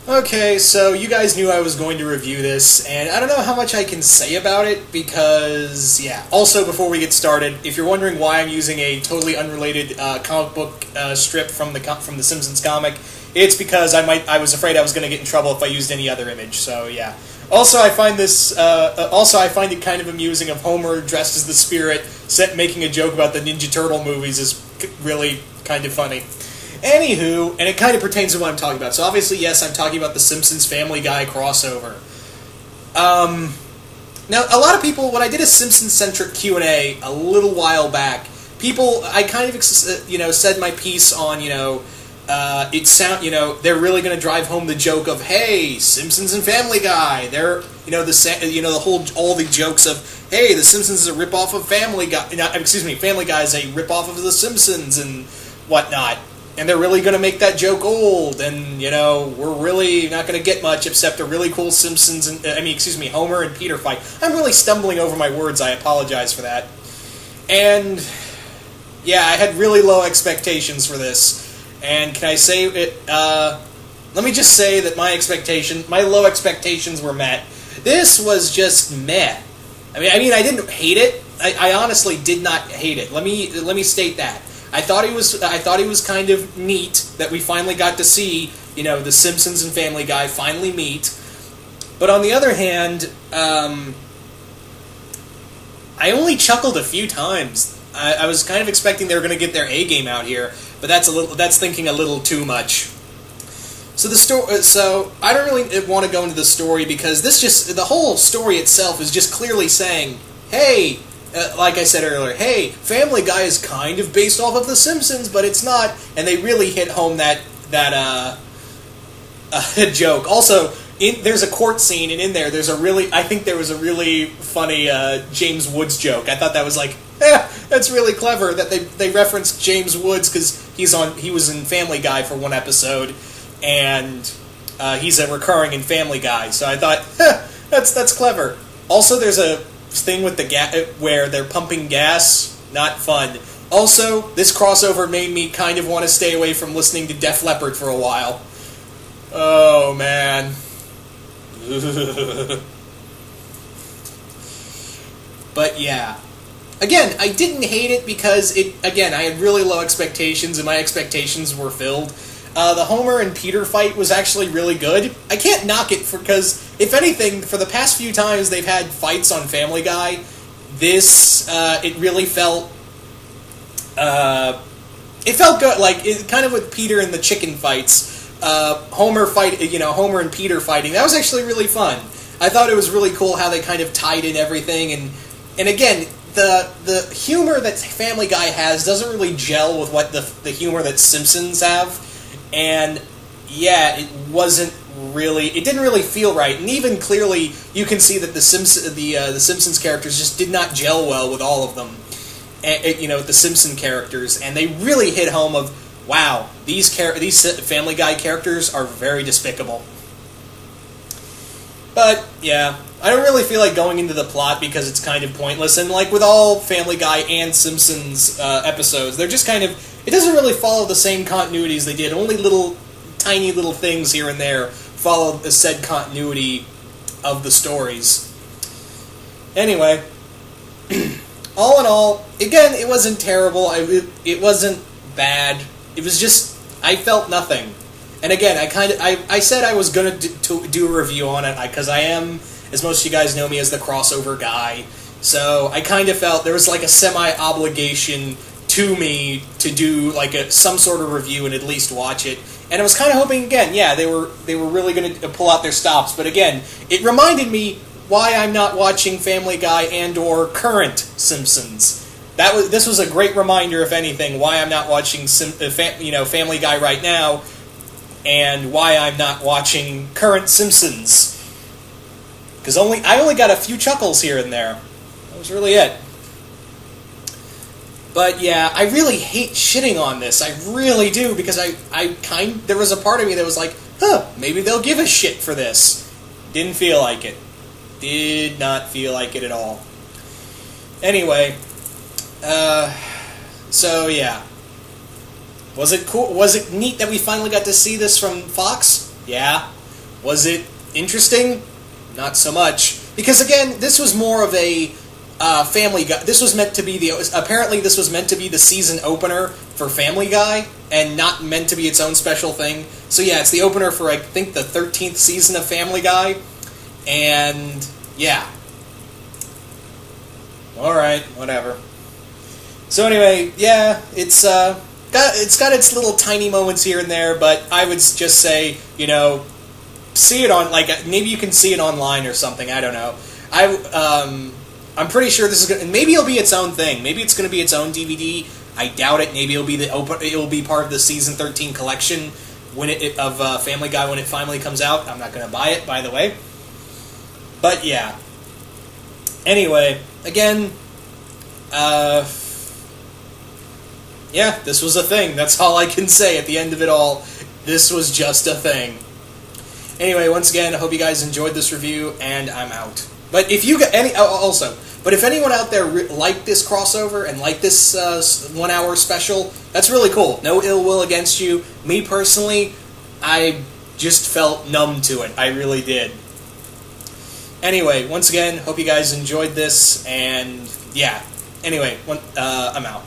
Okay, so you guys knew I was going to review this, and I don't know how much I can say about it because, yeah. Also, before we get started, if you're wondering why I'm using a totally unrelated comic book strip from the Simpsons comic, it's because I was afraid I was going to get in trouble if I used any other image. So yeah. Also, I find it kind of amusing of Homer dressed as the Spirit, making a joke about the Ninja Turtle movies is really kind of funny. Anywho, and it kind of pertains to what I'm talking about. So obviously, yes, I'm talking about the Simpsons Family Guy crossover. Now, a lot of people, when I did a Simpsons-centric Q&A a little while back, I kind of, said my piece on, they're really going to drive home the joke of, hey, Simpsons and Family Guy. They're, all the jokes of, hey, The Simpsons is a ripoff of Family Guy. Family Guy is a ripoff of The Simpsons and whatnot. And they're really going to make that joke old, and, we're really not going to get much except a really cool Homer and Peter fight. I'm really stumbling over my words, I apologize for that. And, yeah, I had really low expectations for this. And can I say it, let me just say that my low expectations were met. This was just meh. I mean, I didn't hate it. I honestly did not hate it. Let me state that. I thought it was kind of neat that we finally got to see, the Simpsons and Family Guy finally meet. But on the other hand, I only chuckled a few times. I was kind of expecting they were going to get their A game out here, but that's thinking a little too much. So I don't really want to go into the story because the whole story itself is just clearly saying, hey. Like I said earlier, hey, Family Guy is kind of based off of The Simpsons, but it's not, and they really hit home that joke. Also, there's a court scene, and in there, I think there was a really funny James Woods joke. I thought that was that's really clever that they referenced James Woods because he was in Family Guy for one episode, and he's a recurring in Family Guy. So I thought, that's clever. Also, there's a thing with the where they're pumping gas, not fun. Also, this crossover made me kind of want to stay away from listening to Def Leppard for a while. Oh, man. But yeah. Again, I didn't hate it because I had really low expectations and my expectations were filled. The Homer and Peter fight was actually really good. I can't knock it because, if anything, for the past few times they've had fights on Family Guy, it really felt, it felt good, kind of with Peter and the chicken fights, Homer and Peter fighting, that was actually really fun. I thought it was really cool how they kind of tied in everything, and again, the humor that Family Guy has doesn't really gel with what the humor that Simpsons have. And yeah, it didn't really feel right. And even clearly, you can see that the Simpsons characters just did not gel well with all of them. The Simpson characters, and they really hit home of, wow, these Family Guy characters are very despicable. But yeah, I don't really feel like going into the plot because it's kind of pointless. And like with all Family Guy and Simpsons episodes, they're just kind of, it doesn't really follow the same continuity as they did. Only tiny little things here and there follow the said continuity of the stories. Anyway, all in all, again, it wasn't terrible. It wasn't bad. It was just, I felt nothing. And again, I said I was going to do a review on it because I am, as most of you guys know me, as the crossover guy. So I kind of felt there was like a semi-obligation to me to do like some sort of review and at least watch it. And I was kind of hoping, again, yeah, they were really going to pull out their stops. But again, it reminded me why I'm not watching Family Guy and or current Simpsons. This was a great reminder, if anything, why I'm not watching Family Guy right now, and why I'm not watching current Simpsons. Because I only got a few chuckles here and there. That was really it. But yeah, I really hate shitting on this. I really do, because there was a part of me that was like, maybe they'll give a shit for this. Didn't feel like it. Did not feel like it at all. Anyway, so yeah. Was it cool? Was it neat that we finally got to see this from Fox? Yeah. Was it interesting? Not so much. Because again, this was more of a Family Guy. This was meant to be apparently this was meant to be the season opener for Family Guy, and not meant to be its own special thing. So yeah, it's the opener for, I think, the 13th season of Family Guy, and yeah. Alright, whatever. So anyway, yeah, it's got its little tiny moments here and there, but I would just say, see it on, maybe you can see it online or something, I don't know. I'm pretty sure this is going to, maybe it'll be its own thing. Maybe it's going to be its own DVD. I doubt it. Maybe it'll be part of the season 13 collection of Family Guy when it finally comes out. I'm not going to buy it, by the way. But yeah. Anyway, again, yeah, this was a thing. That's all I can say at the end of it all. This was just a thing. Anyway, once again, I hope you guys enjoyed this review, and I'm out. But if you got if anyone out there liked this crossover and liked this 1 hour special, that's really cool. No ill will against you. Me personally, I just felt numb to it. I really did. Anyway, once again, hope you guys enjoyed this, and yeah. Anyway, I'm out.